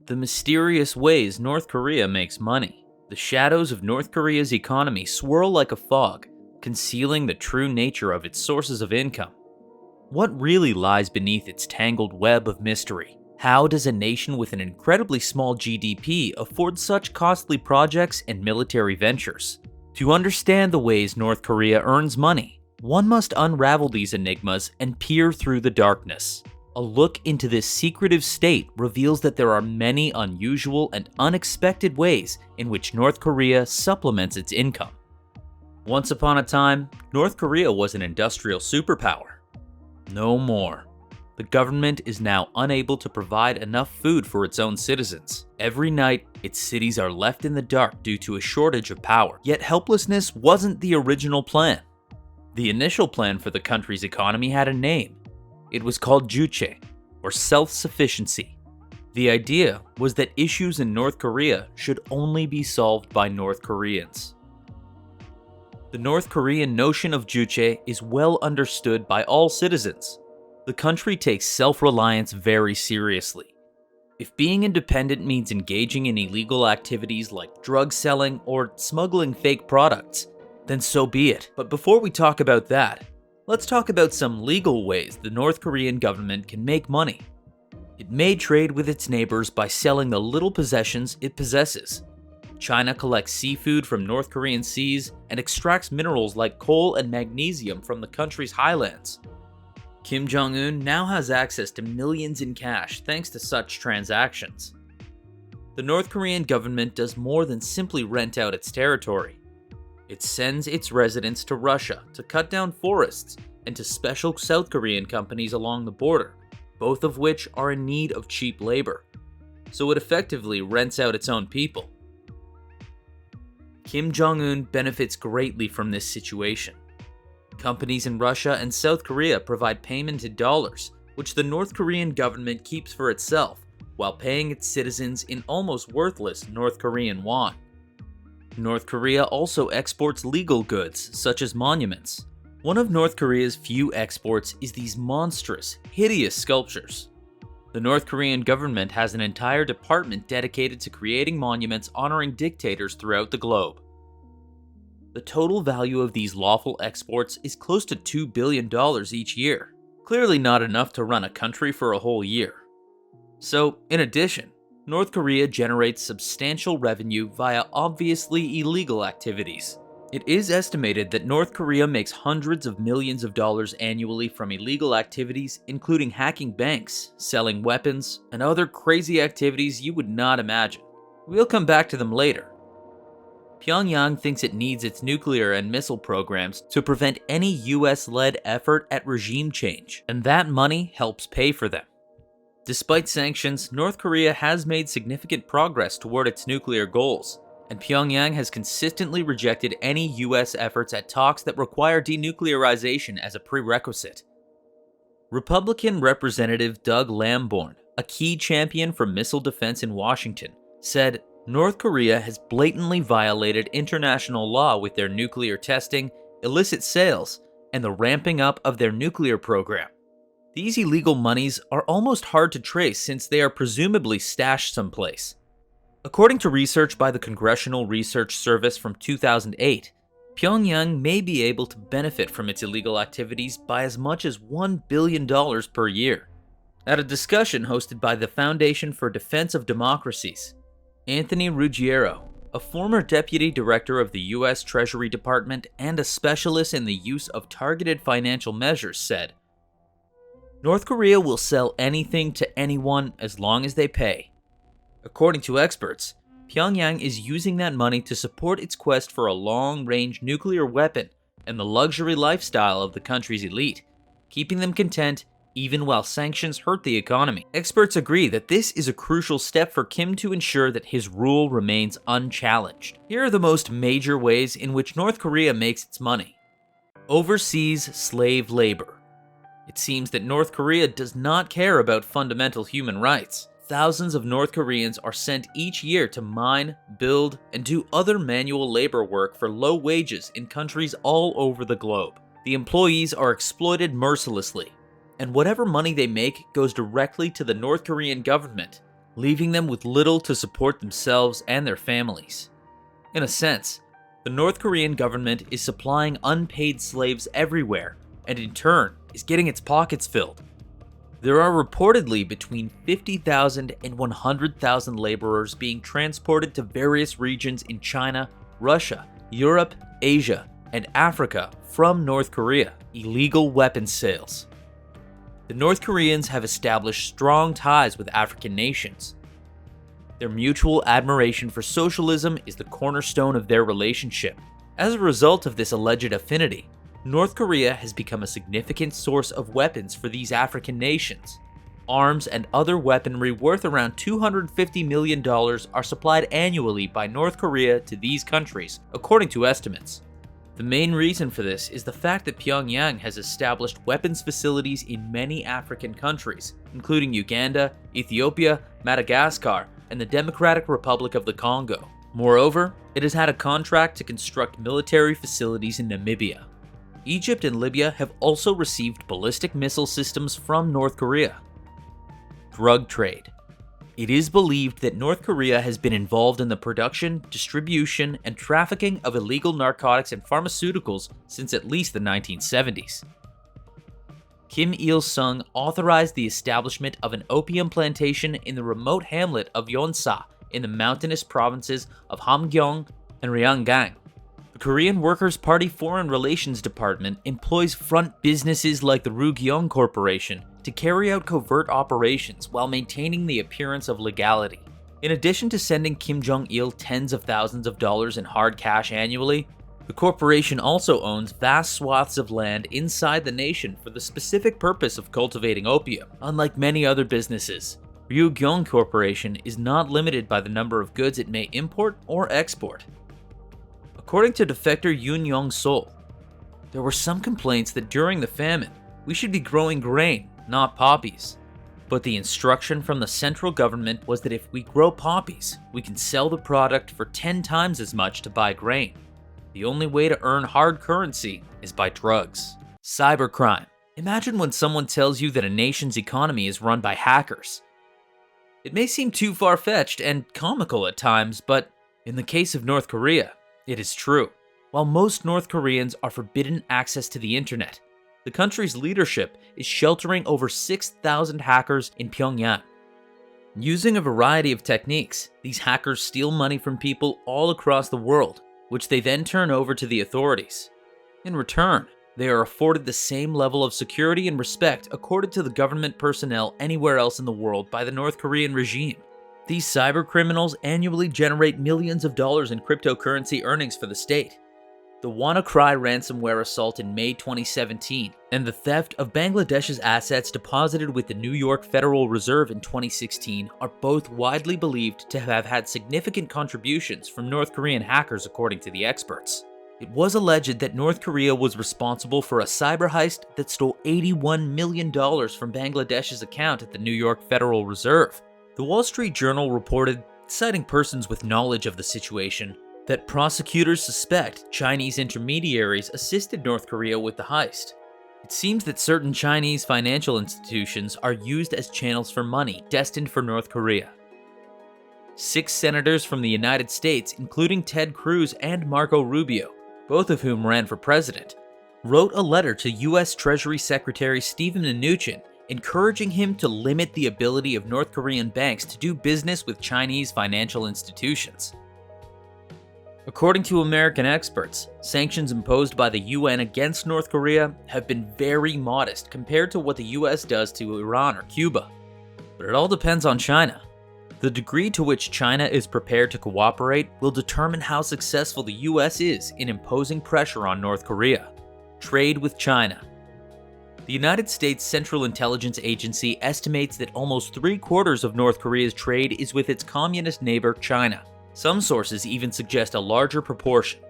The mysterious ways North Korea makes money. The shadows of North Korea's economy swirl like a fog, concealing the true nature of its sources of income. What really lies beneath its tangled web of mystery? How does a nation with an incredibly small GDP afford such costly projects and military ventures? To understand the ways North Korea earns money, one must unravel these enigmas and peer through the darkness. A look into this secretive state reveals that there are many unusual and unexpected ways in which North Korea supplements its income. Once upon a time, North Korea was an industrial superpower. No more. The government is now unable to provide enough food for its own citizens. Every night, its cities are left in the dark due to a shortage of power. Yet helplessness wasn't the original plan. The initial plan for the country's economy had a name. It was called Juche, or self-sufficiency. The idea was that issues in North Korea should only be solved by North Koreans. The North Korean notion of Juche is well understood by all citizens. The country takes self-reliance very seriously. If being independent means engaging in illegal activities like drug selling or smuggling fake products, then so be it. But before we talk about that, let's talk about some legal ways the North Korean government can make money. It may trade with its neighbors by selling the little possessions it possesses. China collects seafood from North Korean seas and extracts minerals like coal and magnesium from the country's highlands. Kim Jong-un now has access to millions in cash thanks to such transactions. The North Korean government does more than simply rent out its territory. It sends its residents to Russia to cut down forests and to special South Korean companies along the border, both of which are in need of cheap labor. So it effectively rents out its own people. Kim Jong-un benefits greatly from this situation. Companies in Russia and South Korea provide payment in dollars, which the North Korean government keeps for itself, while paying its citizens in almost worthless North Korean won. North Korea also exports legal goods, such as monuments. One of North Korea's few exports is these monstrous, hideous sculptures. The North Korean government has an entire department dedicated to creating monuments honoring dictators throughout the globe. The total value of these lawful exports is close to $2 billion each year. Clearly not enough to run a country for a whole year. So, in addition, North Korea generates substantial revenue via obviously illegal activities. It is estimated that North Korea makes hundreds of millions of dollars annually from illegal activities, including hacking banks, selling weapons, and other crazy activities you would not imagine. We'll come back to them later. Pyongyang thinks it needs its nuclear and missile programs to prevent any US-led effort at regime change, and that money helps pay for them. Despite sanctions, North Korea has made significant progress toward its nuclear goals, and Pyongyang has consistently rejected any US efforts at talks that require denuclearization as a prerequisite. Republican Representative Doug Lamborn, a key champion for missile defense in Washington, said North Korea has blatantly violated international law with their nuclear testing, illicit sales, and the ramping up of their nuclear program. These illegal monies are almost hard to trace since they are presumably stashed someplace. According to research by the Congressional Research Service from 2008, Pyongyang may be able to benefit from its illegal activities by as much as $1 billion per year. At a discussion hosted by the Foundation for Defense of Democracies, Anthony Ruggiero, a former deputy director of the U.S. Treasury Department and a specialist in the use of targeted financial measures, said, North Korea will sell anything to anyone as long as they pay. According to experts, Pyongyang is using that money to support its quest for a long-range nuclear weapon and the luxury lifestyle of the country's elite, keeping them content even while sanctions hurt the economy. Experts agree that this is a crucial step for Kim to ensure that his rule remains unchallenged. Here are the most major ways in which North Korea makes its money. Overseas slave labor. It seems that North Korea does not care about fundamental human rights. Thousands of North Koreans are sent each year to mine, build, and do other manual labor work for low wages in countries all over the globe. The employees are exploited mercilessly, and whatever money they make goes directly to the North Korean government, leaving them with little to support themselves and their families. In a sense, the North Korean government is supplying unpaid slaves everywhere, and in turn is getting its pockets filled. There are reportedly between 50,000 and 100,000 laborers being transported to various regions in China, Russia, Europe, Asia, and Africa from North Korea. Illegal weapons sales. The North Koreans have established strong ties with African nations. Their mutual admiration for socialism is the cornerstone of their relationship. As a result of this alleged affinity, North Korea has become a significant source of weapons for these African nations. Arms and other weaponry worth around $250 million are supplied annually by North Korea to these countries, according to estimates. The main reason for this is the fact that Pyongyang has established weapons facilities in many African countries, including Uganda, Ethiopia, Madagascar, and the Democratic Republic of the Congo. Moreover, it has had a contract to construct military facilities in Namibia. Egypt and Libya have also received ballistic missile systems from North Korea. Drug trade. It is believed that North Korea has been involved in the production, distribution, and trafficking of illegal narcotics and pharmaceuticals since at least the 1970s. Kim Il-sung authorized the establishment of an opium plantation in the remote hamlet of Yonsa in the mountainous provinces of Hamgyong and Ryanggang. The Korean Workers' Party Foreign Relations Department employs front businesses like the Rugyong Corporation to carry out covert operations while maintaining the appearance of legality. In addition to sending Kim Jong-il tens of thousands of dollars in hard cash annually, the corporation also owns vast swaths of land inside the nation for the specific purpose of cultivating opium. Unlike many other businesses, Rugyong Corporation is not limited by the number of goods it may import or export. According to defector Yoon Yong-sol, there were some complaints that during the famine, we should be growing grain, not poppies. But the instruction from the central government was that if we grow poppies, we can sell the product for 10 times as much to buy grain. The only way to earn hard currency is by drugs. Cybercrime. Imagine when someone tells you that a nation's economy is run by hackers. It may seem too far-fetched and comical at times, but in the case of North Korea, it is true. While most North Koreans are forbidden access to the internet, the country's leadership is sheltering over 6,000 hackers in Pyongyang. Using a variety of techniques, these hackers steal money from people all across the world, which they then turn over to the authorities. In return, they are afforded the same level of security and respect accorded to the government personnel anywhere else in the world by the North Korean regime. These cybercriminals annually generate millions of dollars in cryptocurrency earnings for the state. The WannaCry ransomware assault in May 2017 and the theft of Bangladesh's assets deposited with the New York Federal Reserve in 2016 are both widely believed to have had significant contributions from North Korean hackers, according to the experts. It was alleged that North Korea was responsible for a cyber heist that stole $81 million from Bangladesh's account at the New York Federal Reserve. The Wall Street Journal reported, citing persons with knowledge of the situation, that prosecutors suspect Chinese intermediaries assisted North Korea with the heist. It seems that certain Chinese financial institutions are used as channels for money destined for North Korea. 6 senators from the United States, including Ted Cruz and Marco Rubio, both of whom ran for president, wrote a letter to U.S. Treasury Secretary Steven Mnuchin encouraging him to limit the ability of North Korean banks to do business with Chinese financial institutions. According to American experts, sanctions imposed by the UN against North Korea have been very modest compared to what the US does to Iran or Cuba. But it all depends on China. The degree to which China is prepared to cooperate will determine how successful the US is in imposing pressure on North Korea. Trade with China. The United States Central Intelligence Agency estimates that almost 3/4 of North Korea's trade is with its communist neighbor, China. Some sources even suggest a larger proportion.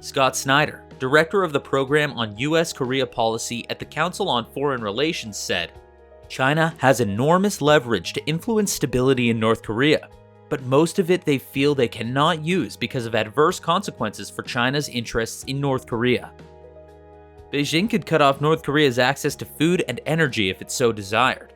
Scott Snyder, director of the program on US-Korea policy at the Council on Foreign Relations, said, "China has enormous leverage to influence stability in North Korea, but most of it they feel they cannot use because of adverse consequences for China's interests in North Korea." Beijing could cut off North Korea's access to food and energy if it so desired.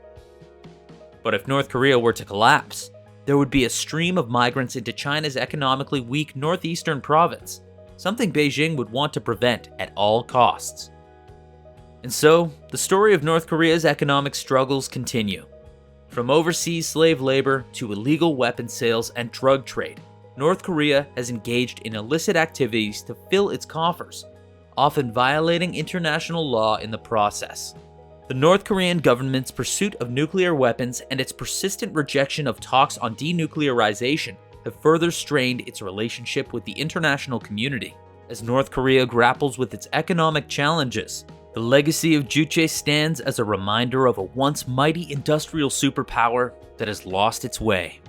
But if North Korea were to collapse, there would be a stream of migrants into China's economically weak northeastern province, something Beijing would want to prevent at all costs. And so, the story of North Korea's economic struggles continue. From overseas slave labor to illegal weapons sales and drug trade, North Korea has engaged in illicit activities to fill its coffers, often violating international law in the process. The North Korean government's pursuit of nuclear weapons and its persistent rejection of talks on denuclearization have further strained its relationship with the international community. As North Korea grapples with its economic challenges, the legacy of Juche stands as a reminder of a once mighty industrial superpower that has lost its way.